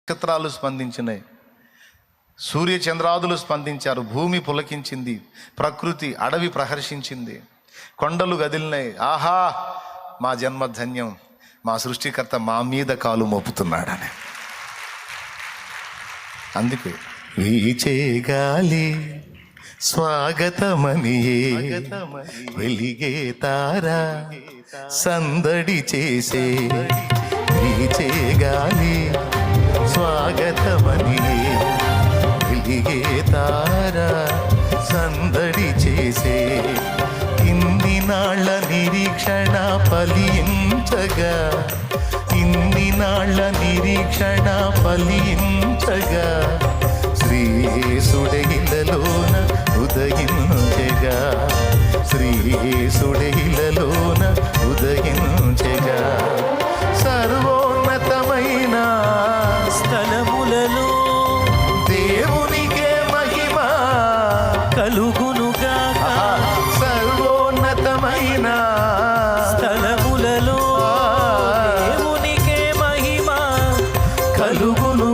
నక్షత్రాలు స్పందించినాయి, సూర్యచంద్రాదులు స్పందించారు, భూమి పులకించింది, ప్రకృతి అడవి ప్రహర్షించింది, కొండలు గదిలినాయి. ఆహా, మా జన్మ ధన్యం, మా సృష్టికర్త మా మీద కాలు మోపుతున్నాడని. అందుకే వీచే గాలి స్వాగతమనియే, వెలిగే తారా సందడి చేసే. వీచే గాలి స్వాగతమనియే, వెలిగే తారా సందడి చేసే. ఇన్ని నాళ్ళ నిరీక్షణ ఫలించగా, ఇన్ని నాళ్ళ నిరీక్షణ ఫలించగా, శ్రీయేసుడే ఇళ్ళలోన ఉదయించెగా, శ్రీయేసుడే ఇళ్ళలోన ఉదయించెగా. సర్వోన్నతమైన స్థలములలో దేవునికే మహిమ కలుగునుగా. సర్వోన్నతమైన స్థలములలో దేవునికే మహిమ కలుగును